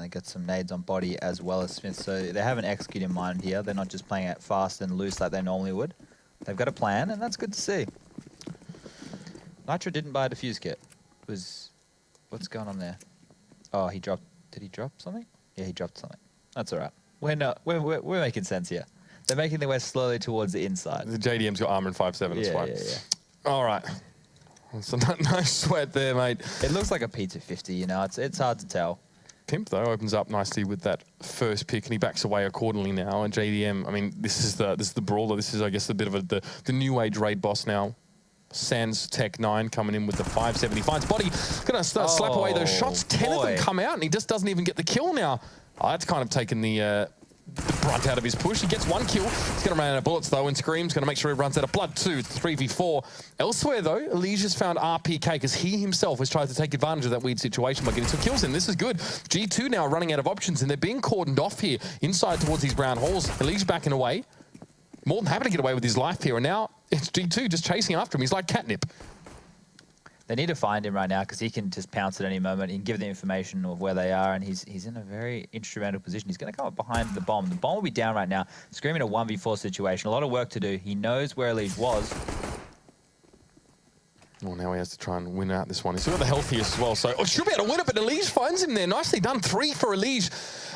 They got some nades on body as well as Smith, so they have an execute in mind here. They're not just playing it fast and loose like they normally would. They've got a plan, and that's good to see. Nitro didn't buy a defuse kit. What's going on there? Oh, he dropped. Did he drop something? Yeah, he dropped something. That's all right. We're making sense here. They're making their way slowly towards the inside. The JDM's got armor in 5-7. It's fine. Yeah. All right. So no sweat there, mate. It looks like a P250, you know. It's hard to tell. Pimp, though, opens up nicely with that first pick, and he backs away accordingly now. And JDM, I mean, this is the brawler. This is, I guess, a bit of the new age raid boss now. Sans Tech 9 coming in with the 570. Finds body. Gonna slap away those shots. 10 of them come out, and he just doesn't even get the kill now. Oh, that's kind of taken the brunt out of his push. He gets one kill. He's going to run out of bullets, though, and Scream's going to make sure he runs out of blood, too. 3v4. Elsewhere, though, Elijah's found RPK because he himself has tried to take advantage of that weird situation by getting some kills in. This is good. G2 now running out of options, and they're being cordoned off here inside towards these brown halls. Elijah backing away. More than happy to get away with his life here, and now it's G2 just chasing after him. He's like catnip. They need to find him right now because he can just pounce at any moment. He can give the information of where they are, and he's in a very instrumental position. He's going to come up behind the bomb. The bomb will be down right now. Scream in a 1v4 situation. A lot of work to do. He knows where Elige was. Well, now he has to try and win out this one. He's still got the healthiest as well, so should be able to win it, but Elige finds him there. Nicely done. 3 for Elige.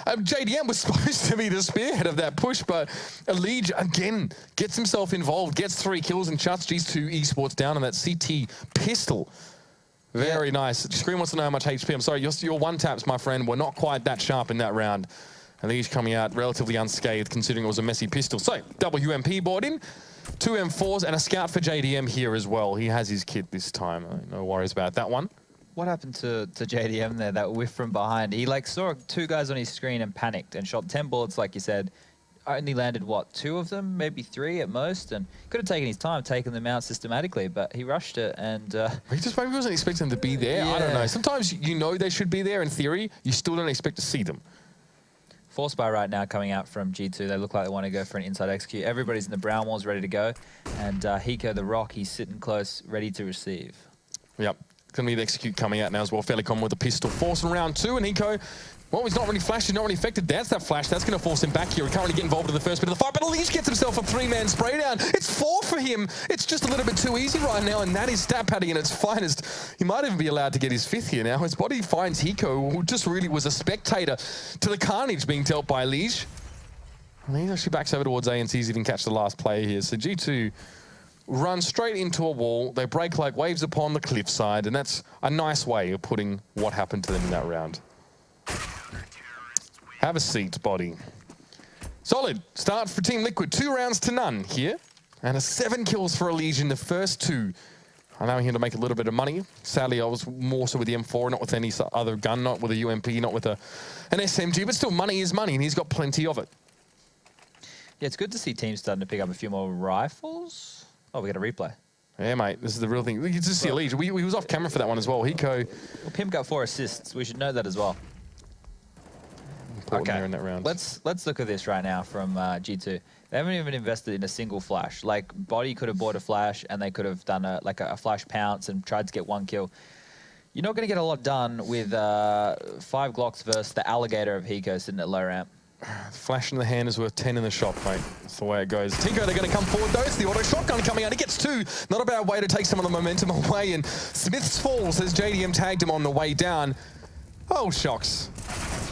JDM was supposed to be the spearhead of that push, but Elige, again, gets himself involved, gets 3 kills, and shuts G2 Esports down on that CT pistol. Very nice. Scream wants to know how much HP. I'm sorry, your one taps, my friend, were not quite that sharp in that round. Elige coming out relatively unscathed, considering it was a messy pistol. So, WMP board in. 2 M4s and a scout for JDM here as well. He has his kit this time. No worries about that one. What happened to JDM there, that whiff from behind? He saw 2 guys on his screen and panicked and shot 10 bullets, like you said. Only landed, what, 2 of them? Maybe 3 at most? And could have taken his time, taken them out systematically, but he rushed it and... he just maybe wasn't expecting them to be there. Yeah. I don't know. Sometimes you know they should be there in theory. You still don't expect to see them. Force buy right now coming out from G2. They look like they want to go for an inside execute. Everybody's in the brown walls ready to go. And Hiko the Rock, he's sitting close, ready to receive. Yep. Going to be the execute coming out now as well. Fairly common with a pistol. Force in round 2, and Hiko, well, he's not really flashed, he's not really affected. That's that flash. That's going to force him back here. He can't really get involved in the first bit of the fight, but Elige gets himself a 3-man spray down. It's 4 for him. It's just a little bit too easy right now, and that is stat padding in its finest. He might even be allowed to get his 5th here now. His body finds Hiko, who just really was a spectator to the carnage being dealt by Elige. And he actually backs over towards A and sees if he can catch the last player here. So G2 run straight into a wall. They break like waves upon the cliffside, and that's a nice way of putting what happened to them in that round. Have a seat, body. Solid start for Team Liquid. 2 rounds to none here, and 7 kills for Elige in the first 2. Allowing him to make a little bit of money. Sadly, I was more so with the M4, not with any other gun, not with a UMP, not with an SMG, but still money is money, and he's got plenty of it. Yeah, it's good to see teams starting to pick up a few more rifles. Oh, we got a replay. Yeah, mate, this is the real thing. You can just see Elige. We was off camera for that one as well. Hiko. Well, Pimp got 4 assists. We should know that as well. Okay, in that round. Let's look at this right now from G2. They haven't even invested in a single flash. Like, Body could have bought a flash, and they could have done a flash pounce and tried to get 1 kill. You're not going to get a lot done with 5 Glocks versus the alligator of Hiko sitting at low ramp. Flash in the hand is worth 10 in the shop, mate. That's the way it goes. Tico, they're going to come forward, though. It's the auto shotgun coming out. He gets 2. Not a bad way to take some of the momentum away. And Smith's falls as JDM tagged him on the way down. Oh, shocks.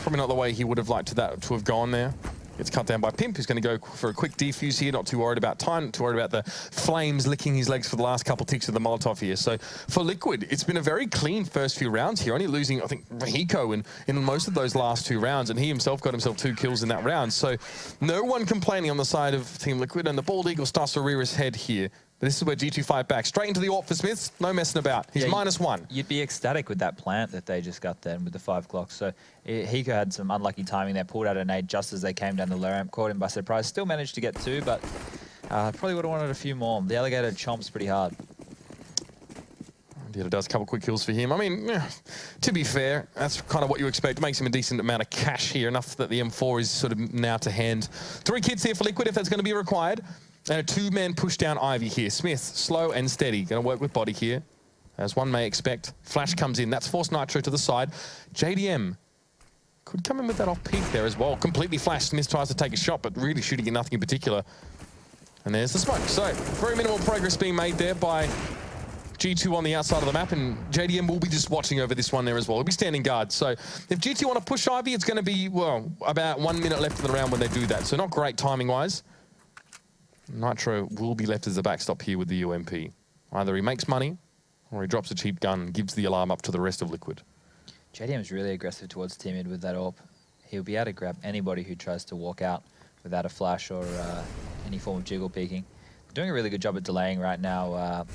Probably not the way he would have liked that to have gone there. Gets cut down by Pimp, who's going to go for a quick defuse here. Not too worried about time, not too worried about the flames licking his legs for the last couple ticks of the Molotov here. So for Liquid, it's been a very clean first few rounds here. Only losing, I think, Hiko in most of those last 2 rounds, and he himself got himself 2 kills in that round. So no one complaining on the side of Team Liquid, and the Bald Eagle starts to rear his head here. But this is where G2 fight back. Straight into the AWP for Smiths. No messing about. He's -1. You'd be ecstatic with that plant that they just got then with the 5 Glocks. So Hiko had some unlucky timing there. Pulled out a nade just as they came down the low ramp. Caught him by surprise. Still managed to get 2, but probably would have wanted a few more. The alligator chomps pretty hard. Yeah, it does. A couple quick kills for him. I mean, to be fair, that's kind of what you expect. It makes him a decent amount of cash here. Enough that the M4 is sort of now to hand. 3 kits here for Liquid if that's going to be required. And a 2-man push down Ivy here. Smith, slow and steady. Going to work with body here, as one may expect. Flash comes in. That's forced Nitro to the side. JDM Could come in with that off peak there as well. Completely flashed. Smith tries to take a shot, but really shooting at nothing in particular. And there's the smoke. So, very minimal progress being made there by G2 on the outside of the map, and JDM will be just watching over this one there as well. He'll be standing guard. So if G2 want to push Ivy, it's going to be, well, about 1 minute left in the round when they do that. So not great timing-wise. Nitro will be left as a backstop here with the UMP. Either he makes money, or he drops a cheap gun and gives the alarm up to the rest of Liquid. JDM is really aggressive towards team mid with that AWP. He'll be able to grab anybody who tries to walk out without a flash or any form of jiggle peeking. They're doing a really good job at delaying right now.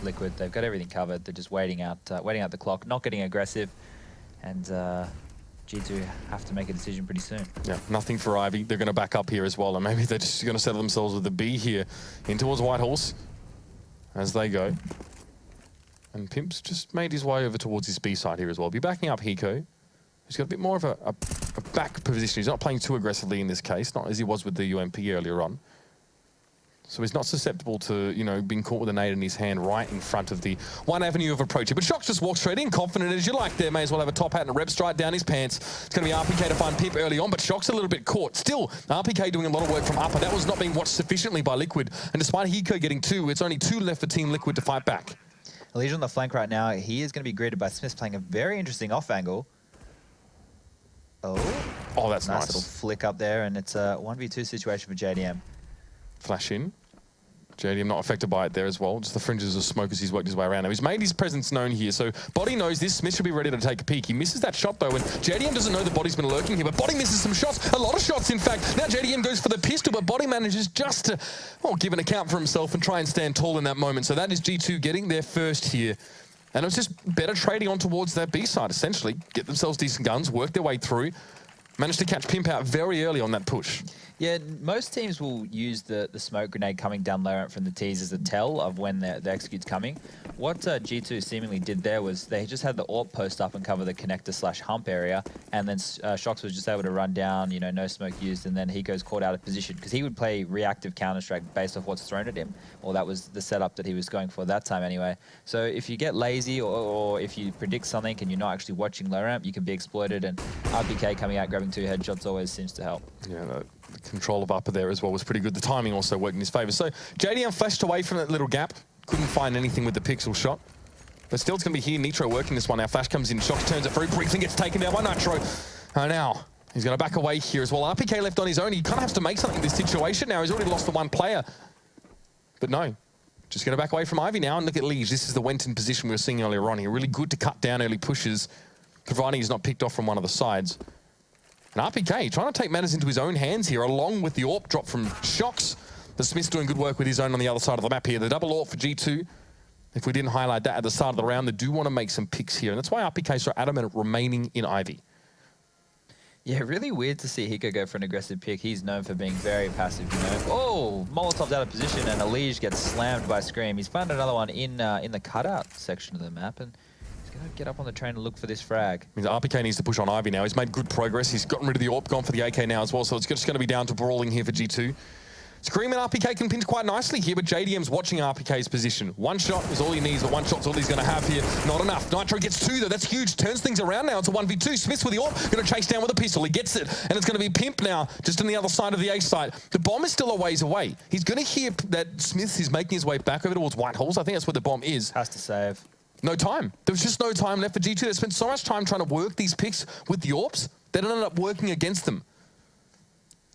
Liquid, they've got everything covered. They're just waiting out the clock, not getting aggressive, and G2 have to make a decision pretty soon. Yeah, nothing for Ivy. They're going to back up here as well, and maybe they're just going to settle themselves with a B here in towards Whitehorse as they go. And Pimp's just made his way over towards his B side here as well. Be backing up Hiko. He's got a bit more of a back position. He's not playing too aggressively in this case, not as he was with the UMP earlier on. So he's not susceptible to, you know, being caught with a nade in his hand right in front of the one avenue of approach here. But Shox just walks straight in, confident as you like there. May as well have a top hat and a rep stride down his pants. It's going to be RPK to find Pip early on, but Shox a little bit caught. Still, RPK doing a lot of work from upper. That was not being watched sufficiently by Liquid. And despite Hiko getting 2, it's only 2 left for Team Liquid to fight back. Elijah on the flank right now. He is going to be greeted by Smith playing a very interesting off angle. Oh, that's nice. Little flick up there, and it's a 1v2 situation for JDM. Flash in. JDM not affected by it there as well. Just the fringes of smoke as he's worked his way around. Now he's made his presence known here, so Body knows this. Smith should be ready to take a peek. He misses that shot though, and JDM doesn't know the Body's been lurking here, but Body misses some shots. A lot of shots, in fact. Now JDM goes for the pistol, but Body manages just to, well, give an account for himself and try and stand tall in that moment. So that is G2 getting their first here. And it was just better trading on towards that B side, essentially. Get themselves decent guns, work their way through. Managed to catch Pimp out very early on that push. Yeah, most teams will use the smoke grenade coming down low ramp from the T's as a tell of when the execute's coming. What G2 seemingly did there was they just had the AWP post up and cover the connector/hump area, and then Shox was just able to run down, you know, no smoke used, and then he goes caught out of position because he would play reactive Counter-Strike based off what's thrown at him, or that was the setup that he was going for that time anyway. So if you get lazy or if you predict something and you're not actually watching low ramp, you can be exploited, and RPK coming out grabbing 2 headshots always seems to help. Yeah, the control of upper there as well was pretty good. The timing also worked in his favor. So JDM flashed away from that little gap. Couldn't find anything with the pixel shot. But still, it's going to be here. Nitro working this one. Now Flash comes in. Shox turns it very briefly, gets taken down by Nitro. And now he's going to back away here as well. RPK left on his own. He kind of has to make something of this situation now. He's already lost the 1 player. But no, just going to back away from Ivy now. And look at Liege. This is the Wenton position we were seeing earlier on here. Really good to cut down early pushes, providing he's not picked off from one of the sides. And RPK trying to take matters into his own hands here, along with the AWP drop from Shox. The Smith's doing good work with his own on the other side of the map here. The double AWP for G2. If we didn't highlight that at the start of the round, they do want to make some picks here. And that's why RPK is so adamant at remaining in Ivy. Yeah, really weird to see Hiko go for an aggressive pick. He's known for being very passive, you know. Oh, Molotov's out of position, and Elige gets slammed by Scream. He's found another one in the cutout section of the map, and he's going to get up on the train and look for this frag. Means RPK needs to push on Ivy now. He's made good progress. He's gotten rid of the AWP, gone for the AK now as well, so it's just going to be down to brawling here for G2. Scream and RPK can pinch quite nicely here, but JDM's watching RPK's position. 1 shot is all he needs, but 1 shot's all he's going to have here. Not enough. Nitro gets 2 though. That's huge. Turns things around now. It's a 1v2. Smith with the AWP. Going to chase down with a pistol. He gets it. And it's going to be Pimp now, just on the other side of the A site. The bomb is still a ways away. He's going to hear that Smith is making his way back over towards Whitehorse. I think that's where the bomb is. Has to save. No time. There was just no time left for G2. They spent so much time trying to work these picks with the AWPs that it ended up working against them.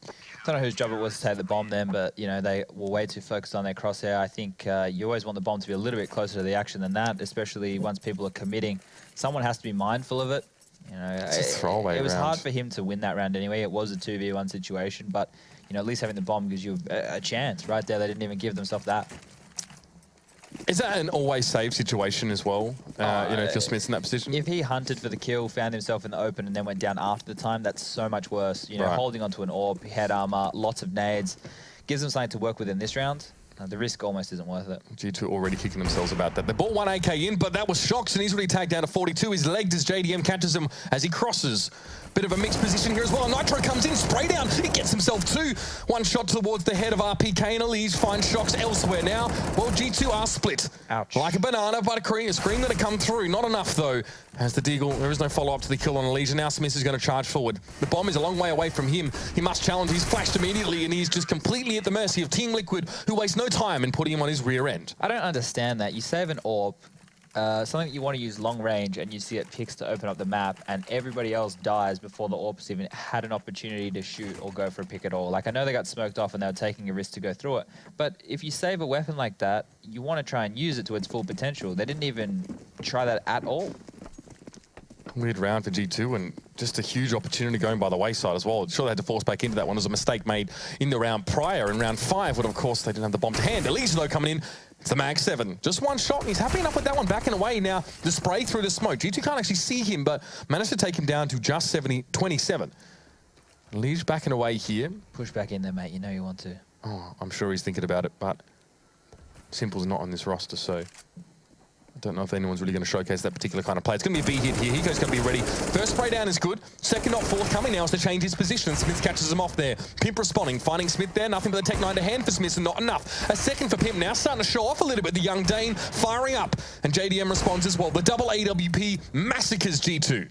I don't know whose job it was to take the bomb then, but you know they were way too focused on their crosshair. I think you always want the bomb to be a little bit closer to the action than that, especially once people are committing. Someone has to be mindful of it. You know, it was hard for him to win that round anyway. It was a 2v1 situation, but you know at least having the bomb gives you a chance. Right there, they didn't even give themselves that. Is that an always save situation as well? You know, if you're Smith's in that position? If he hunted for the kill, found himself in the open, and then went down after the time, that's so much worse. You know, holding onto an AWP, head armor, lots of nades, gives them something to work with in this round. The risk almost isn't worth it. G2 already kicking themselves about that. They bought 1 AK in, but that was Shox, and he's already tagged down to 42. He's legged as JDM catches him as he crosses. Bit of a mixed position here as well. Nitro comes in, spray down. He gets himself 2. 1 shot towards the head of RPK, and Elise finds Shox elsewhere now. Well, G2 are split. Ouch. Like a banana, but a Scream going to come through. Not enough, though. As the Deagle, there is no follow-up to the kill on Elysia. Now Smith is going to charge forward. The bomb is a long way away from him. He must challenge. He's flashed immediately, and he's just completely at the mercy of Team Liquid, who waste no time in putting him on his rear end. I don't understand that. You save an AWP, something that you want to use long range, and you see it picks to open up the map, and everybody else dies before the AWP's even had an opportunity to shoot or go for a pick at all. Like, I know they got smoked off and they were taking a risk to go through it, but if you save a weapon like that, you want to try and use it to its full potential. They didn't even try that at all. Weird round for G2 and just a huge opportunity going by the wayside as well. Sure, they had to force back into that one. It was a mistake made in the round prior. In round 5, but of course they didn't have the bomb to hand. Elysia though coming in. It's the Mag 7. Just one shot, and he's happy enough with that one backing away. Now, the spray through the smoke. G2 can't actually see him, but managed to take him down to just 27. Elysia backing away here. Push back in there, mate. You know you want to. Oh, I'm sure he's thinking about it, but Simple's not on this roster, so I don't know if anyone's really going to showcase that particular kind of play. It's going to be a B hit here. Hiko's going to be ready. First spray down is good. Second not forthcoming now is to change his position. Smith catches him off there. Pimp responding, finding Smith there. Nothing but the Tech 9 to hand for Smith and not enough. A second for Pimp now, starting to show off a little bit. The young Dane firing up. And JDM responds as well. The double AWP massacres G2.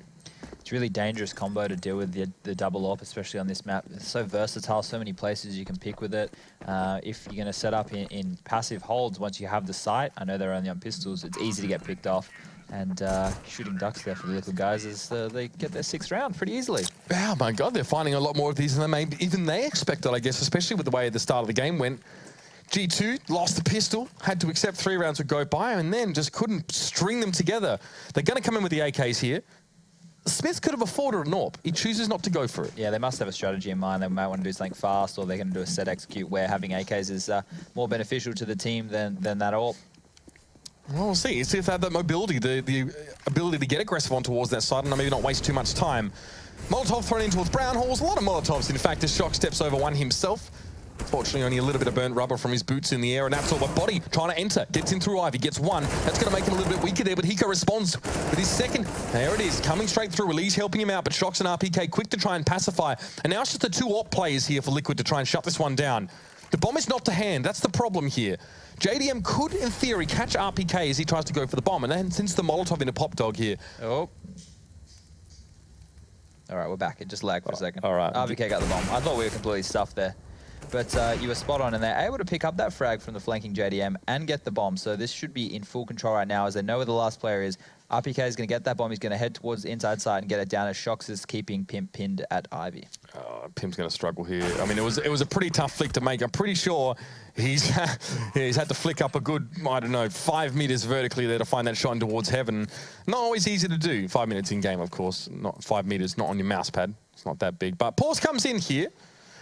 It's a really dangerous combo to deal with the double AWP, especially on this map. It's so versatile, so many places you can pick with it. If you're going to set up in passive holds, once you have the sight, I know they're only on pistols, it's easy to get picked off. And shooting ducks there for the Liquid guys as they get their 6th round pretty easily. Oh my God, they're finding a lot more of these than even they expected, I guess, especially with the way the start of the game went. G2 lost the pistol, had to accept 3 rounds would go by, and then just couldn't string them together. They're going to come in with the AKs here. Smith could have afforded an AWP. He chooses not to go for it. Yeah, they must have a strategy in mind. They might want to do something fast, or they're going to do a set execute where having AKs is more beneficial to the team than that AWP. Well, we'll see. See if they have that mobility, the ability to get aggressive on towards that side and maybe not waste too much time. Molotov thrown in towards Brown Halls. A lot of Molotovs, in fact, as Shock steps over one himself. Fortunately, only a little bit of burnt rubber from his boots in the air, and that's all. But Body trying to enter, gets in through Ivy, gets one. That's going to make him a little bit weaker there, but Hiko responds with his second. There it is, coming straight through. Elise helping him out, but Shock's and RPK quick to try and pacify. And now it's just the 2 AWP players here for Liquid to try and shut this one down. The bomb is not to hand. That's the problem here. JDM could, in theory, catch RPK as he tries to go for the bomb, and then since the Molotov into Pop Dog here. Oh. All right, we're back. It just lagged for a second. All right. RPK got the bomb. I thought we were completely stuffed there. But you were spot on, and they're able to pick up that frag from the flanking JDM and get the bomb. So this should be in full control right now as they know where the last player is. RPK is going to get that bomb. He's going to head towards the inside side and get it down as Shox is keeping Pimp pinned at Ivy. Pimp's going to struggle here. I mean, it was a pretty tough flick to make. I'm pretty sure he's had to flick up a good, I don't know, 5 meters vertically there to find that shot in towards heaven. Not always easy to do. 5 minutes in game, of course. Not 5 meters, not on your mouse pad. It's not that big. But pause comes in here.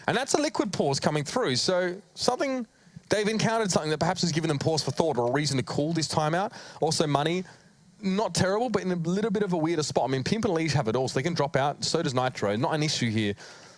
And that's a Liquid pause coming through. So something, they've encountered something that perhaps has given them pause for thought or a reason to call this timeout. Also money, not terrible, but in a little bit of a weirder spot. I mean, Pimp and Leash have it all, so they can drop out. So does Nitro. Not an issue here.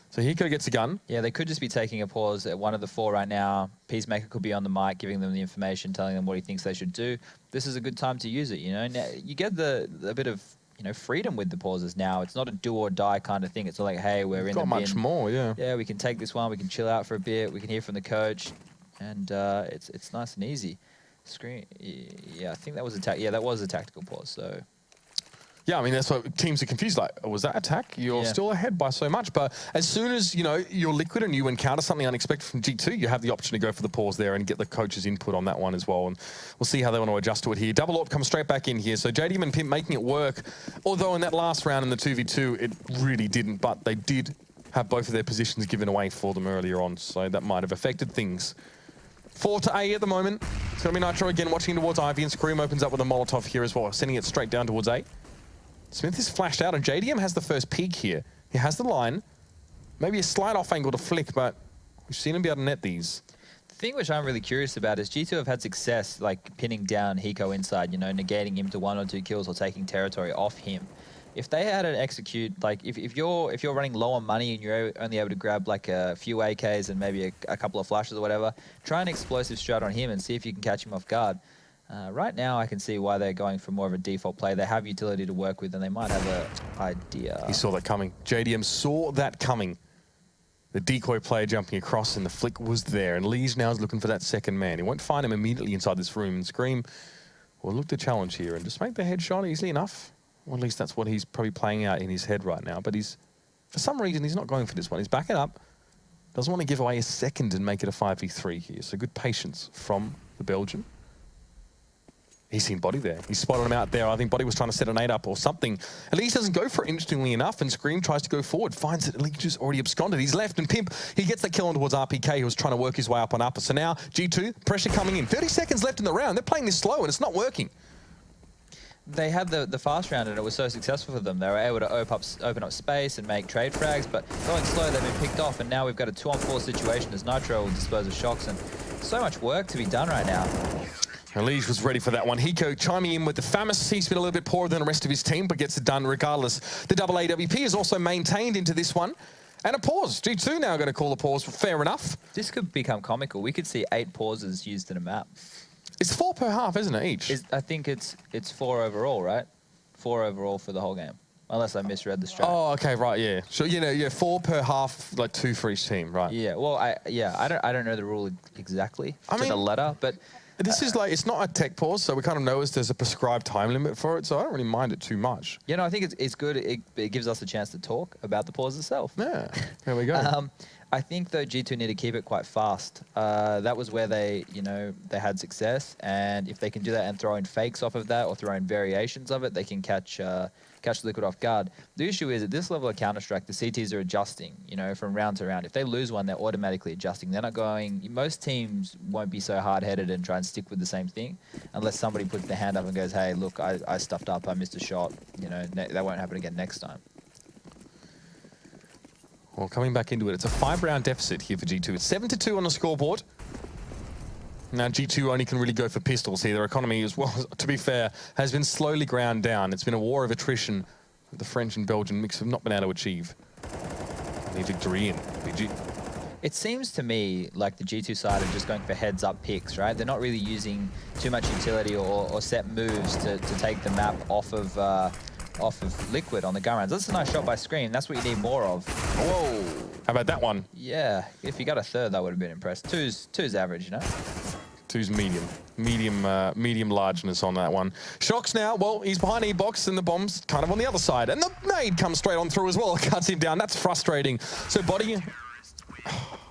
So Hiko gets a gun. Yeah, they could just be taking a pause at one of the 4 right now. Peacemaker could be on the mic, giving them the information, telling them what he thinks they should do. This is a good time to use it, you know. Now, you get a bit of, you know, freedom with the pauses now. It's not a do or die kind of thing. It's not like, hey, we're in the bin. Got much more, yeah. Yeah, we can take this one. We can chill out for a bit. We can hear from the coach, and it's nice and easy. Screen, yeah, I think that was that was a tactical pause. So. Yeah, I mean, that's what teams are confused. Like, was that attack? You're still ahead by so much. But as soon as, you know, you're Liquid and you encounter something unexpected from G2, you have the option to go for the pause there and get the coach's input on that one as well. And we'll see how they want to adjust to it here. Double AWP comes straight back in here. So JDM and Pimp making it work. Although in that last round in the 2v2, it really didn't. But they did have both of their positions given away for them earlier on. So that might have affected things. 4 to A at the moment. It's going to be Nitro again watching towards Ivy. And Scream opens up with a Molotov here as well, sending it straight down towards A. Smith is flashed out, and JDM has the first peek here. He has the line. Maybe a slight off angle to flick, but we've seen him be able to net these. The thing which I'm really curious about is G2 have had success, like, pinning down Hiko inside, you know, negating him to 1 or 2 kills or taking territory off him. If they had an execute, like, if you're running low on money and you're only able to grab, like, a few AKs and maybe a couple of flashes or whatever, try an explosive strat on him and see if you can catch him off guard. Right now, I can see why they're going for more of a default play. They have utility to work with, and they might have an idea. He saw that coming. JDM saw that coming. The decoy player jumping across, and the flick was there. And Lees now is looking for that second man. He won't find him immediately inside this room. And Scream will look to challenge here and just make the headshot easily enough. Well, at least that's what he's probably playing out in his head right now. But for some reason, he's not going for this one. He's backing up. Doesn't want to give away a second and make it a 5v3 here. So good patience from the Belgian. He's seen Body there. He's spotted him out there. I think Body was trying to set a nade up or something. At least doesn't go for it, interestingly enough, and Scream tries to go forward. Finds that Elite just already absconded. He's left, and Pimp, he gets that kill on towards RPK, who was trying to work his way up on upper. So now, G2, pressure coming in. 30 seconds left in the round. They're playing this slow, and it's not working. They had the fast round, and it was so successful for them. They were able to open up space and make trade frags, but going slow, they've been picked off, and now we've got a 2-on-4 situation as Nitro will dispose of Shocks, and so much work to be done right now. Elige was ready for that one. Hiko chiming in with the famous. He's been a little bit poorer than the rest of his team, but gets it done regardless. The double AWP is also maintained into this one. And a pause. G2 now going to call a pause. Fair enough. This could become comical. We could see 8 pauses used in a map. It's 4 per half, isn't it, each? I think it's 4 overall, right? 4 overall for the whole game. Unless I misread the strat. Oh, okay, right, yeah. So, you know, yeah, 4 per half, like 2 for each team, right? Yeah, well, I don't know the rule exactly to the letter, but... This is like, it's not a tech pause, so we kind of know there's a prescribed time limit for it, so I don't really mind it too much. You know, I think it's good. It gives us a chance to talk about the pause itself. Yeah, there we go. I think, though, G2 need to keep it quite fast. That was where they had success, and if they can do that and throw in fakes off of that or throw in variations of it, they can catch Liquid off guard. The issue is, at this level of Counter-Strike, the CTs are adjusting, from round to round. If they lose one, they're automatically adjusting. They're not going... Most teams won't be so hard-headed and try and stick with the same thing unless somebody puts their hand up and goes, hey, look, I stuffed up, I missed a shot. That won't happen again next time. Well, coming back into it, it's a 5-round deficit here for G2. It's 7-2 on the scoreboard. Now, G2 only can really go for pistols here. Their economy, as well, to be fair, has been slowly ground down. It's been a war of attrition that the French and Belgian mix have not been able to achieve. Need victory in BG. It seems to me like the G2 side are just going for heads-up picks, right? They're not really using too much utility or set moves to take the map off of Liquid on the gun rounds. That's a nice shot by Scream. That's what you need more of. Whoa. How about that one? Yeah. If you got a third, that would have been impressed. Two's average, 2's medium largeness on that one. Shocks now, well, he's behind E-Box and the bomb's kind of on the other side. And the nade comes straight on through as well. Cuts him down. That's frustrating. So Body...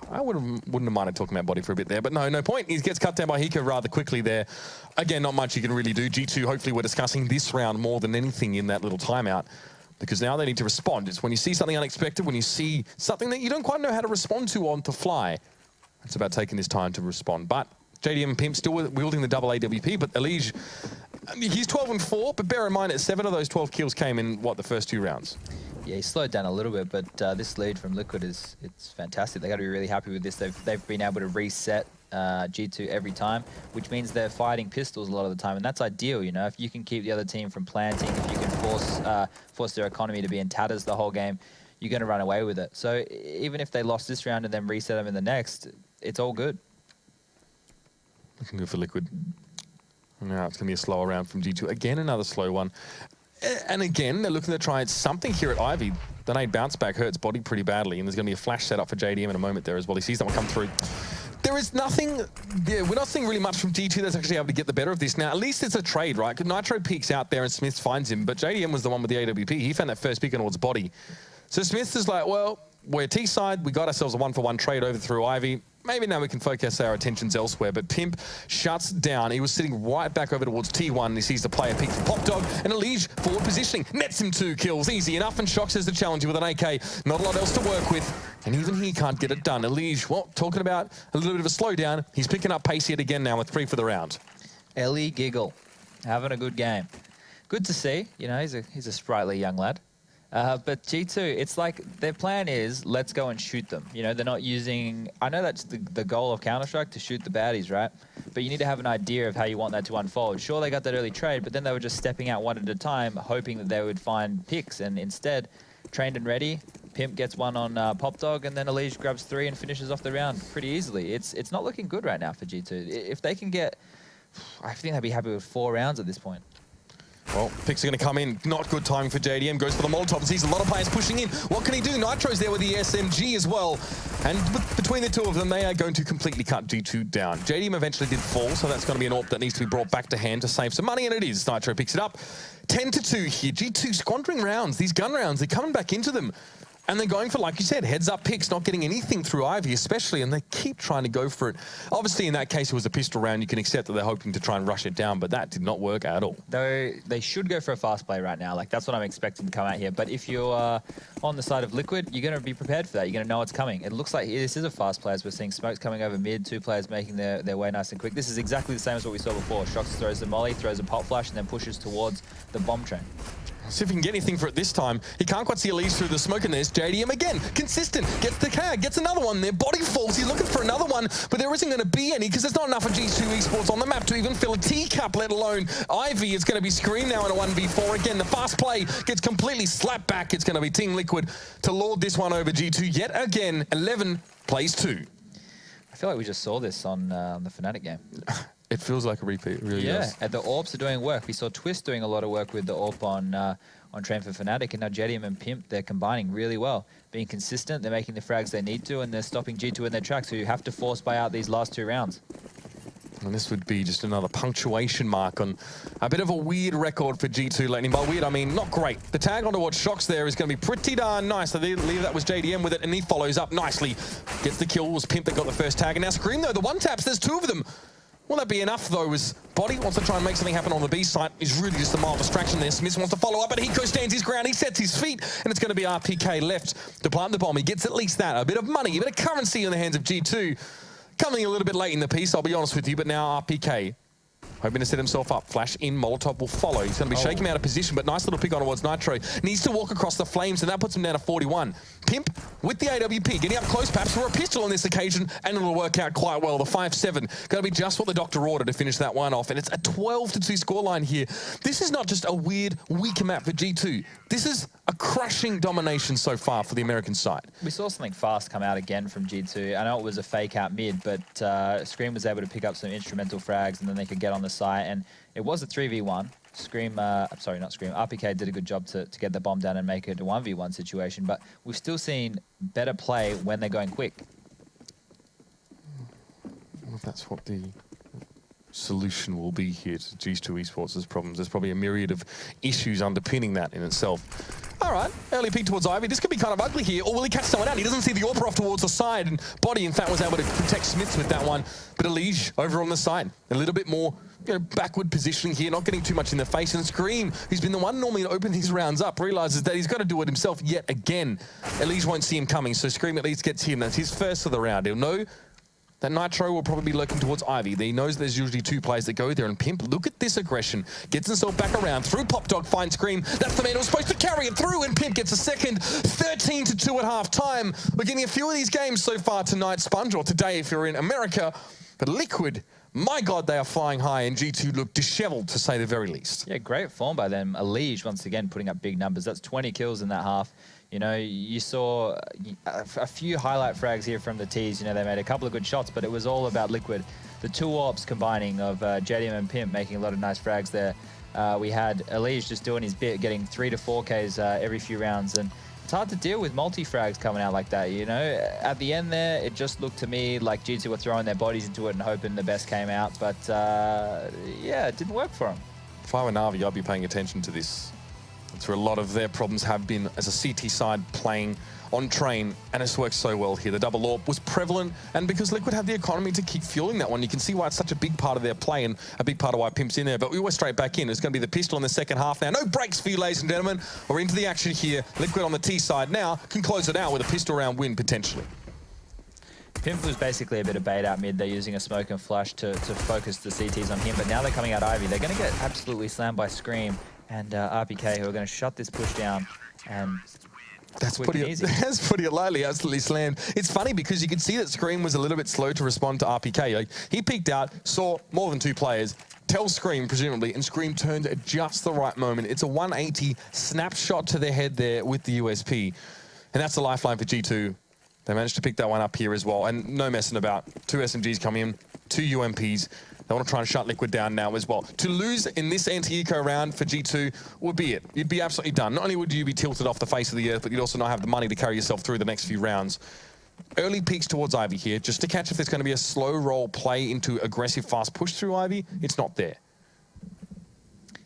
I wouldn't have minded talking about Body for a bit there, but no point. He gets cut down by Hiko rather quickly there. Again, not much you can really do. G2, hopefully we're discussing this round more than anything in that little timeout, because now they need to respond. It's when you see something unexpected, when you see something that you don't quite know how to respond to on the fly. It's about taking this time to respond. But JDM and Pimp still wielding the double AWP, but Elige, he's 12-4, but bear in mind that 7 of those 12 kills came in, the first 2 rounds. Yeah, he slowed down a little bit, but this lead from Liquid it's fantastic. They got to be really happy with this. They've been able to reset G2 every time, which means they're fighting pistols a lot of the time, and that's ideal. If you can keep the other team from planting, if you can force their economy to be in tatters the whole game, you're going to run away with it. So even if they lost this round and then reset them in the next, it's all good. Looking good for Liquid. Now it's going to be a slower round from G2. Again, another slow one. And again, they're looking to try something here at Ivy. The nade bounce back hurts Body pretty badly, and there's going to be a flash set up for JDM in a moment there as well. He sees that one come through. There is nothing, we're not seeing really much from G2 that's actually able to get the better of this. Now, at least it's a trade, right? Nitro peeks out there and Smith finds him, but JDM was the one with the AWP. He found that first pick towards Body. So Smith is like, well, we're T-side. We got ourselves a 1-for-1 trade over through Ivy. Maybe now we can focus our attentions elsewhere, but Pimp shuts down. He was sitting right back over towards T1, and he sees the player peek from Pop Dog, and Elige forward positioning, nets him 2 kills, easy enough, and Shocks has the challenger with an AK. Not a lot else to work with, and even he can't get it done. Elige, well, talking about a little bit of a slowdown, he's picking up pace yet again now with 3 for the round. Ellie Giggle, having a good game. Good to see, he's a sprightly young lad. But G2, it's like their plan is, let's go and shoot them. They're not using... I know that's the goal of Counter-Strike, to shoot the baddies, right? But you need to have an idea of how you want that to unfold. Sure, they got that early trade, but then they were just stepping out one at a time, hoping that they would find picks. And instead, trained and ready, Pimp gets one on Pop Dog, and then Elige grabs 3 and finishes off the round pretty easily. It's not looking good right now for G2. If they can get... I think they'd be happy with 4 rounds at this point. Well, picks are going to come in. Not good timing for JDM. Goes for the Molotov. Sees a lot of players pushing in. What can he do? Nitro's there with the SMG as well. And between the two of them, they are going to completely cut G2 down. JDM eventually did fall, so that's going to be an AWP that needs to be brought back to hand to save some money, and it is. Nitro picks it up. 10-2 here. G2 squandering rounds. These gun rounds, they're coming back into them. And they're going for, like you said, heads-up picks, not getting anything through Ivy especially, and they keep trying to go for it. Obviously, in that case, it was a pistol round. You can accept that they're hoping to try and rush it down, but that did not work at all. Though they should go for a fast play right now. Like, that's what I'm expecting to come out here. But if you're on the side of Liquid, you're going to be prepared for that. You're going to know it's coming. It looks like this is a fast play as we're seeing smokes coming over mid, two players making their way nice and quick. This is exactly the same as what we saw before. Shox throws the molly, throws a pop flash, and then pushes towards the bomb train. See if he can get anything for it this time. He can't quite see Elise through the smoke, and there's JDM again. Consistent. Gets the tag. Gets another one there. Body falls. He's looking for another one, but there isn't going to be any because there's not enough of G2 Esports on the map to even fill a teacup, let alone Ivy. It's going to be Scream now in a 1v4. Again, the fast play gets completely slapped back. It's going to be Team Liquid to lord this one over G2 yet again. 11 plays 2. I feel like we just saw this on the Fnatic game. It feels like a repeat, it really does. Yeah, and the AWPs are doing work. We saw Twist doing a lot of work with the AWP on Train for Fnatic, and now JDM and Pimp, they're combining really well. Being consistent, they're making the frags they need to, and they're stopping G2 in their tracks, who you have to force buy out these last 2 rounds. And this would be just another punctuation mark on a bit of a weird record for G2 lately. By weird, I mean not great. The tag onto what Shox there is going to be pretty darn nice. I believe that was JDM with it, and he follows up nicely. Gets the kill. It was Pimp that got the first tag, and now Scream, though, the one taps, there's 2 of them. Will that be enough, though, as Body wants to try and make something happen on the B site? Is really just a mild distraction there. Smith wants to follow up, but Hiko stands his ground. He sets his feet, and it's going to be RPK left to plant the bomb. He gets at least that. A bit of money, a bit of currency in the hands of G2. Coming a little bit late in the piece, I'll be honest with you, but now RPK hoping to set himself up. Flash in, Molotov will follow. He's going to be shaking him out of position, but nice little pick on towards Nitro. Needs to walk across the flames, and that puts him down to 41. Pimp with the AWP, getting up close perhaps for a pistol on this occasion, and it'll work out quite well. The 5-7, going to be just what the doctor ordered to finish that one off, and it's a 12-2 scoreline here. This is not just a weird, weaker map for G2. This is a crushing domination so far for the American side. We saw something fast come out again from G2. I know it was a fake out mid, but Scream was able to pick up some instrumental frags, and then they could get on the site, and it was a 3v1. Sorry, not Scream. RPK did a good job to get the bomb down and make it a 1v1 situation, but we've still seen better play when they're going quick. Well, if that's what the solution will be here to G2 Esports' problems. There's probably a myriad of issues underpinning that in itself. All right, early peek towards Ivy. This could be kind of ugly here. Or will he catch someone out? He doesn't see the AWP off towards the side, and Body, in fact, was able to protect Smiths with that one. But Elige over on the side. A little bit more backward positioning here, not getting too much in the face. And Scream, who's been the one normally to open these rounds up, realizes that he's got to do it himself yet again. Elige won't see him coming, so Scream at least gets him. That's his first of the round. He'll know that Nitro will probably be lurking towards Ivy. He knows there's usually 2 players that go there, and Pimp, look at this aggression. Gets himself back around, through Pop Dog, finds Scream. That's the man who was supposed to carry it through, and Pimp gets a second. 13-2 at half-time. We're getting a few of these games so far tonight, Sponge, or today if you're in America. But Liquid, my God, they are flying high, and G2 look disheveled, to say the very least. Yeah, great form by them. Elige, once again, putting up big numbers. That's 20 kills in that half. You know, you saw a few highlight frags here from the T's. You know, they made a couple of good shots, but it was all about Liquid. The 2 AWPs combining of JDM and Pimp making a lot of nice frags there. We had Elige just doing his bit, getting 3 to 4Ks every few rounds. And it's hard to deal with multi-frags coming out like that, you know? At the end there, it just looked to me like G2 were throwing their bodies into it and hoping the best came out. But, yeah, it didn't work for them. If I were Na'Vi, I'd be paying attention to this. That's where a lot of their problems have been as a CT side playing on Train, and it's worked so well here. The double AWP was prevalent, and because Liquid had the economy to keep fueling that one, you can see why it's such a big part of their play and a big part of why Pimp's in there. But we were straight back in. It's going to be the pistol in the second half now. No breaks for you, ladies and gentlemen. We're into the action here. Liquid on the T side now can close it out with a pistol round win, potentially. Pimp was basically a bit of bait out mid. They're using a smoke and flash to focus the CTs on him, but now they're coming out Ivy. They're going to get absolutely slammed by Scream and RPK, who are going to shut this push down. And that's putting it lightly, absolutely slammed. It's funny because you can see that Scream was a little bit slow to respond to RPK. Like, he peeked out, saw more than 2 players, tells Scream, presumably, and Scream turned at just the right moment. It's a 180 snapshot to their head there with the USP. And that's the lifeline for G2. They managed to pick that one up here as well. And no messing about. 2 SMGs come in. 2 UMPs. They want to try and shut Liquid down now as well. To lose in this anti-eco round for G2 would be it. You'd be absolutely done. Not only would you be tilted off the face of the earth, but you'd also not have the money to carry yourself through the next few rounds. Early peaks towards Ivy here, just to catch if there's going to be a slow roll play into aggressive fast push through Ivy. It's not there.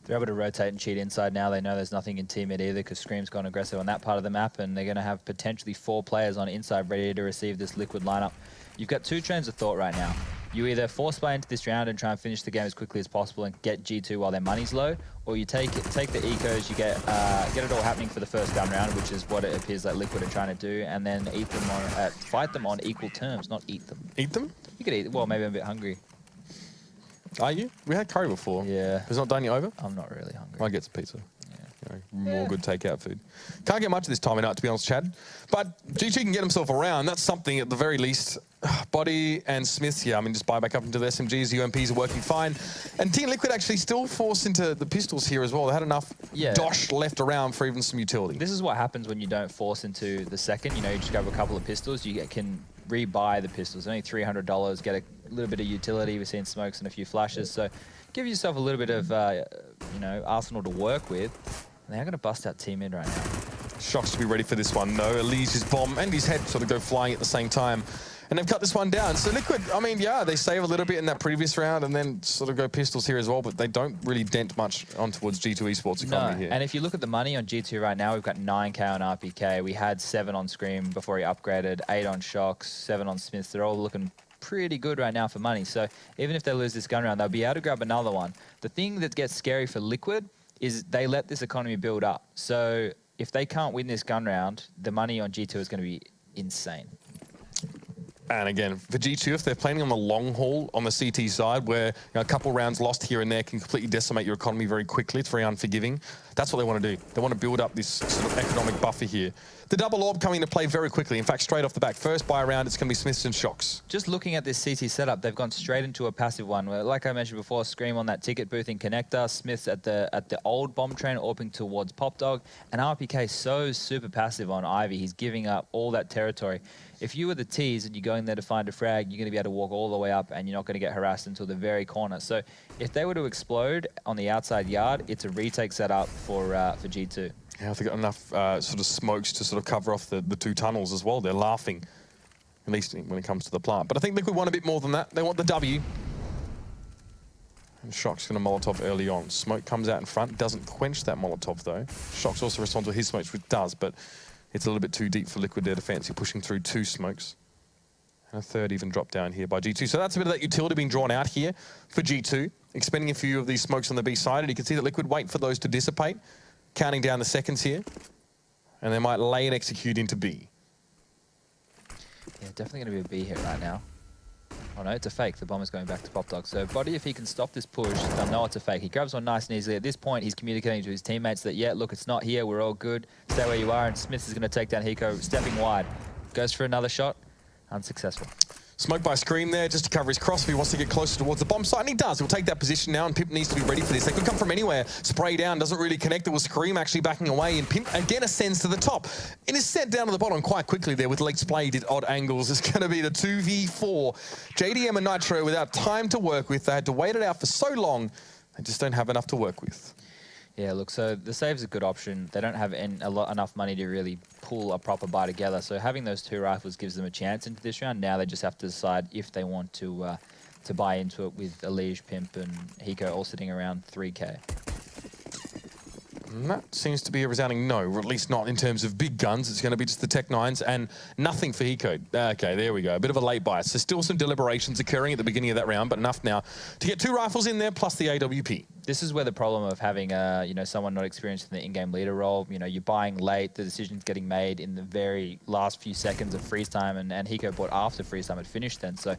They're able to rotate and cheat inside now. They know there's nothing in team mid either because Scream's gone aggressive on that part of the map, and they're going to have potentially 4 players on inside ready to receive this Liquid lineup. You've got 2 trains of thought right now. You either force play into this round and try and finish the game as quickly as possible and get G2 while their money's low, or you take the ecos, you get it all happening for the first gun round, which is what it appears like Liquid are trying to do, and then eat them on, fight them on equal terms, not eat them. Eat them? You could eat. Well, maybe I'm a bit hungry. Are you? We had curry before. Yeah. It's not done you over? I'm not really hungry. Might get some pizza. More good takeout food. Can't get much of this time of night, to be honest, Chad. But G2 can get himself around. That's something at the very least. Body and Smiths here. I mean, just buy back up into the SMGs. UMPs are working fine. And Team Liquid actually still forced into the pistols here as well. They had enough dosh left around for even some utility. This is what happens when you don't force into the second. You know, you just grab a couple of pistols. You can rebuy the pistols. Only $300. Get a little bit of utility. We've seen smokes and a few flashes. So give yourself a little bit of, you know, arsenal to work with. And they're going to bust out team mid right now. Shocks to be ready for this one, though. Elise's bomb and his head sort of go flying at the same time. And they've cut this one down. So Liquid, I mean, yeah, they save a little bit in that previous round and then sort of go pistols here as well, but they don't really dent much on towards G2 Esports economy here. And if you look at the money on G2 right now, we've got 9K on RPK. We had 7 on Scream before he upgraded, 8 on Shocks, 7 on Smiths. They're all looking pretty good right now for money. So even if they lose this gun round, they'll be able to grab another one. The thing that gets scary for Liquid is they let this economy build up. So if they can't win this gun round, the money on G2 is going to be insane. And again, for G2, if they're planning on the long haul on the CT side, where a couple rounds lost here and there can completely decimate your economy very quickly, it's very unforgiving. That's what they want to do. They want to build up this sort of economic buffer here. The double orb coming into play very quickly. In fact, straight off the back, first buy round, it's going to be Smiths and Shocks. Just looking at this CT setup, they've gone straight into a passive one. Where, like I mentioned before, Scream on that ticket booth in connector, Smiths at the old bomb train, orping towards Pop Dog, and RPK so super passive on Ivy. He's giving up all that territory. If you were the T's and you're going there to find a frag, you're going to be able to walk all the way up and you're not going to get harassed until the very corner. So if they were to explode on the outside yard, it's a retake setup for G2. Yeah, they've got enough sort of smokes to sort of cover off the 2 tunnels as well. They're laughing, at least when it comes to the plant. But I think Liquid want a bit more than that. They want the W. And Shock's going to Molotov early on. Smoke comes out in front, doesn't quench that Molotov though. Shock's also responds with his smokes, which does, but it's a little bit too deep for Liquid there to fancy pushing through 2 smokes. And a third even dropped down here by G2. So that's a bit of that utility being drawn out here for G2. Expending a few of these smokes on the B side. And you can see that Liquid wait for those to dissipate. Counting down the seconds here. And they might lay and execute into B. Yeah, definitely going to be a B hit right now. Oh no, it's a fake. The bomb is going back to Pop Dog. So Body, if he can stop this push, they'll know it's a fake. He grabs one nice and easily. At this point, he's communicating to his teammates that, yeah, look, it's not here. We're all good. Stay where you are. And Smith is going to take down Hiko, stepping wide. Goes for another shot. Unsuccessful. Smoke by Scream there just to cover his cross if he wants to get closer towards the bomb site, and he does. He'll take that position now, and Pimp needs to be ready for this. They could come from anywhere. Spray down, doesn't really connect. There was Scream actually backing away, and Pimp again ascends to the top. It is set down to the bottom quite quickly there with legs played at odd angles. It's going to be the 2v4. JDM and Nitro without time to work with. They had to wait it out for so long. They just don't have enough to work with. Yeah, look, so the save's a good option. They don't have enough money to really pull a proper buy together. So having those 2 rifles gives them a chance into this round. Now they just have to decide if they want to buy into it with Elige, Pimp, and Hiko all sitting around 3K. And that seems to be a resounding no, or at least not in terms of big guns. It's going to be just the Tech 9s and nothing for Hiko. Okay, there we go. A bit of a late buy. So still some deliberations occurring at the beginning of that round, but enough now to get 2 rifles in there plus the AWP. This is where the problem of having you know, someone not experienced in the in-game leader role, you know, you're buying late, the decision's getting made in the very last few seconds of freeze time, and Hiko bought after freeze time had finished then. So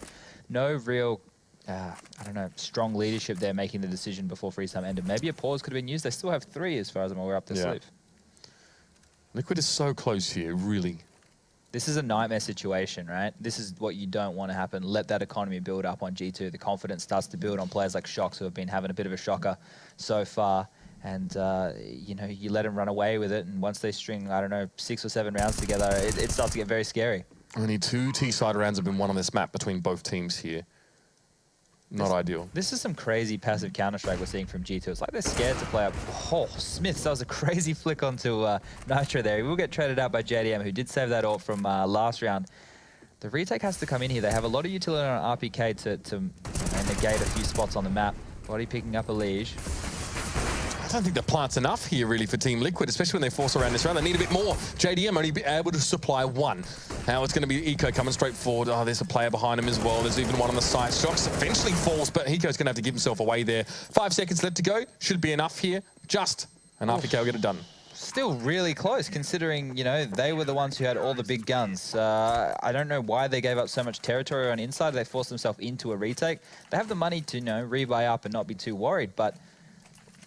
no real I don't know, strong leadership there making the decision before freeze time ended. Maybe a pause could have been used. They still have 3 as far as I'm aware up their sleeve. Liquid is so close here, really. This is a nightmare situation, right? This is what you don't want to happen. Let that economy build up on G2. The confidence starts to build on players like Shocks, who have been having a bit of a shocker so far. And, you know, you let them run away with it. And once they string, I don't know, 6 or 7 rounds together, it starts to get very scary. Only 2 T-side rounds have been won on this map between both teams here. Not ideal. This is some crazy passive Counter-Strike we're seeing from G2. It's like they're scared to play up. Oh, Smiths, that was a crazy flick onto Nitro there. He will get traded out by JDM, who did save that ult from last round. The retake has to come in here. They have a lot of utility on RPK to negate a few spots on the map. Body picking up a Liege. I don't think the plant's enough here, really, for Team Liquid, especially when they force around this round. They need a bit more. JDM only be able to supply one. Now it's going to be Eco coming straight forward. Oh, there's a player behind him as well. There's even one on the side. Shocks eventually falls, but Eco's going to have to give himself away there. 5 seconds left to go. Should be enough here. Just an RPK will get it done. Still really close, considering, you know, they were the ones who had all the big guns. I don't know why they gave up so much territory on inside. They forced themselves into a retake. They have the money to, you know, rebuy up and not be too worried, but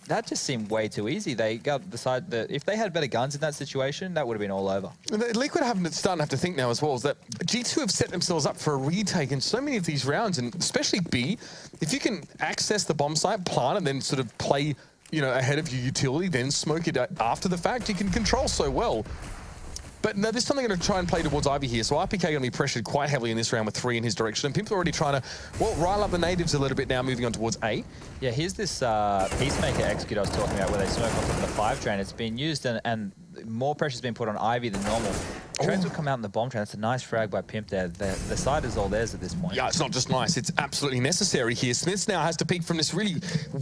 that just seemed way too easy. They got the side that if they had better guns in that situation, that would have been all over. Liquid starting to have to think now as well, is that G2 have set themselves up for a retake in so many of these rounds, and especially B, if you can access the bomb site, plant, and then sort of play, you know, ahead of your utility, then smoke it after the fact, you can control so well. But no, this time they're going to try and play towards Ivy here. So RPK going to be pressured quite heavily in this round with 3 in his direction. And people are already trying to, well, rile up the natives a little bit now, moving on towards A. Yeah, here's this Peacemaker execute I was talking about where they smoke off of the 5 train. It's been used and more pressure's been put on Ivy than normal. Trains will come out in the bomb train. It's a nice frag by Pimp there. The side is all theirs at this point. Yeah, it's not just nice. It's absolutely necessary here. Smiths now has to peek from this really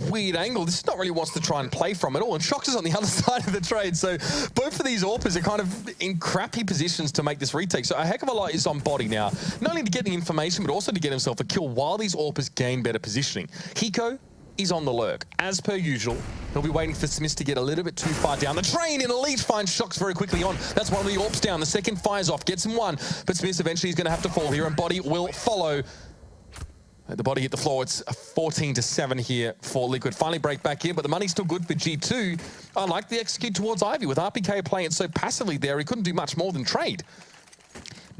weird angle. This is not really wants to try and play from at all. And Shox is on the other side of the trade. So both of these AWPers are kind of in crappy positions to make this retake. So a heck of a lot is on Body now. Not only to get the information, but also to get himself a kill while these AWPers gain better positioning. Hiko is on the lurk. As per usual, he'll be waiting for Smiths to get a little bit too far down the train, and Elite finds Shox very quickly on. That's one of the AWPs down. The second fires off, gets him one, but Smiths eventually is going to have to fall here, and Body will follow. The Body hit the floor. It's a 14-7 here for Liquid. Finally break back here, but the money's still good for G2. I like the execute towards Ivy. With RPK playing it so passively there, he couldn't do much more than trade.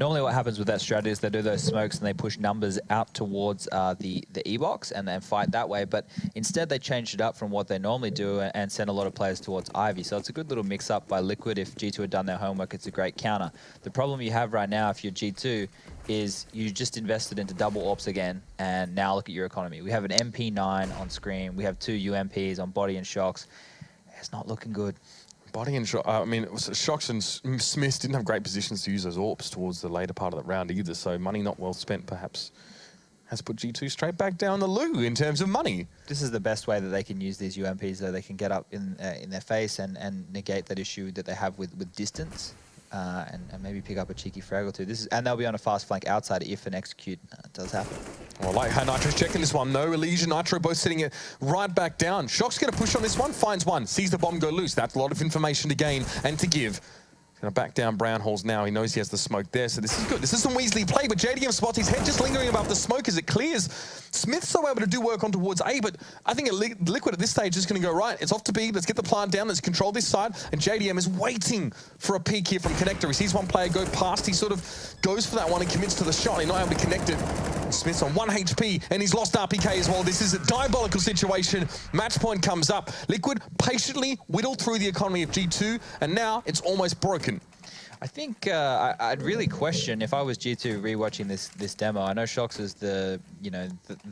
Normally what happens with that strategy is they do those smokes and they push numbers out towards the E-box and then fight that way. But instead they changed it up from what they normally do and send a lot of players towards Ivy. So it's a good little mix-up by Liquid. If G2 had done their homework, it's a great counter. The problem you have right now if you're G2 is you just invested into double AWPs again, and now look at your economy. We have an MP9 on screen. We have 2 UMPs on Body and Shox. It's not looking good. Body and I mean, Shox and Smith didn't have great positions to use those AWPs towards the later part of the round either, so money not well spent perhaps has put G2 straight back down the loo in terms of money. This is the best way that they can use these UMPs, though. They can get up in their face and negate that issue that they have with distance and maybe pick up a cheeky frag or two. And they'll be on a fast flank outside if an execute does happen. Well, I like how Nitro's checking this one. No, Elysian, Nitro both sitting it right back down. Shock's going to push on this one, finds one, sees the bomb go loose. That's a lot of information to gain and to give. Going to back down Brown Halls now. He knows he has the smoke there, so this is good. This is some Weasley play, but JDM spots his head just lingering above the smoke as it clears. Smith's so able to do work on towards A, but I think Liquid at this stage is going to go, right, it's off to B, let's get the plant down, let's control this side, and JDM is waiting for a peek here from Connector. He sees one player go past, he sort of goes for that one and commits to the shot. He's not able to connect it. Smith's on 1 HP, and he's lost RPK as well. This is a diabolical situation. Match point comes up. Liquid patiently whittled through the economy of G2, and now it's almost broken. I think I'd really question if I was G2 rewatching this demo. I know Shox is the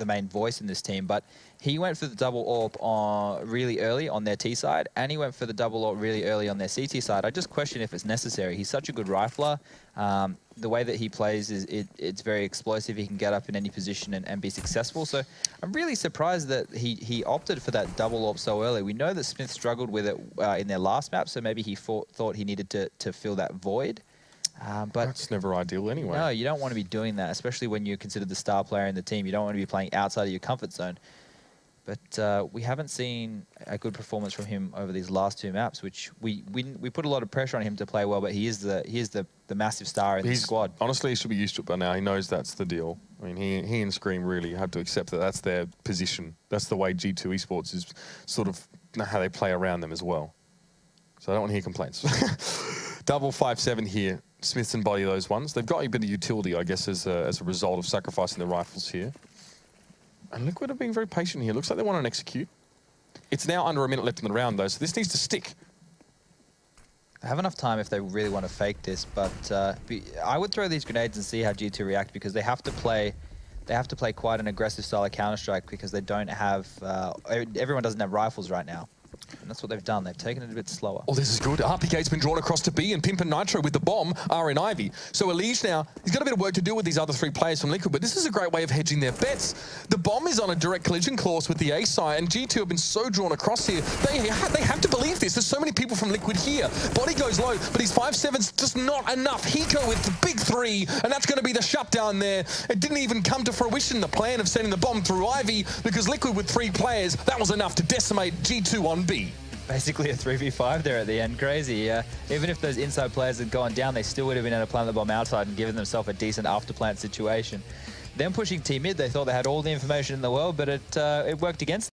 main voice in this team, but he went for the double AWP really early on their T side, and he went for the double AWP really early on their CT side. I just question if it's necessary. He's such a good rifler. The way that he plays it's very explosive. He can get up in any position and be successful. So I'm really surprised that he opted for that double AWP so early. We know that Smith struggled with it in their last map, so maybe he thought he needed to fill that void. But that's never ideal anyway. No, you don't want to be doing that, especially when you're considered the star player in the team. You don't want to be playing outside of your comfort zone. But we haven't seen a good performance from him over these last 2 maps, which we put a lot of pressure on him to play well. But he is the massive star in the squad. Honestly, he should be used to it by now. He knows that's the deal. I mean, he and Scream really have to accept that that's their position. That's the way G2 Esports is sort of how they play around them as well. So I don't want to hear complaints. Double 5-7 here. Smiths and Body those ones. They've got a bit of utility, I guess, as a result of sacrificing the rifles here. And Liquid are being very patient here. Looks like they want to execute. It's now under a minute left in the round, though, so this needs to stick. They have enough time if they really want to fake this, but I would throw these grenades and see how G2 react, because they have to play they have to play quite an aggressive style of Counter-Strike because they don't have, everyone doesn't have rifles right now. And that's what they've done. They've taken it a bit slower. Oh, this is good. RPK's been drawn across to B, and Pimp and Nitro with the bomb are in Ivy. So Elige now, he's got a bit of work to do with these other 3 players from Liquid, but this is a great way of hedging their bets. The bomb is on a direct collision clause with the A side, and G2 have been so drawn across here. They have to believe this. There's so many people from Liquid here. Body goes low, but his 5-7's just not enough. Hiko with the big 3, and that's going to be the shutdown there. It didn't even come to fruition, the plan of sending the bomb through Ivy, because Liquid with 3 players, that was enough to decimate G2 on B. Basically a 3v5 there at the end. Crazy. Even if those inside players had gone down, they still would have been able to plant the bomb outside and given themselves a decent after-plant situation. Them pushing T mid, they thought they had all the information in the world, but it worked against them.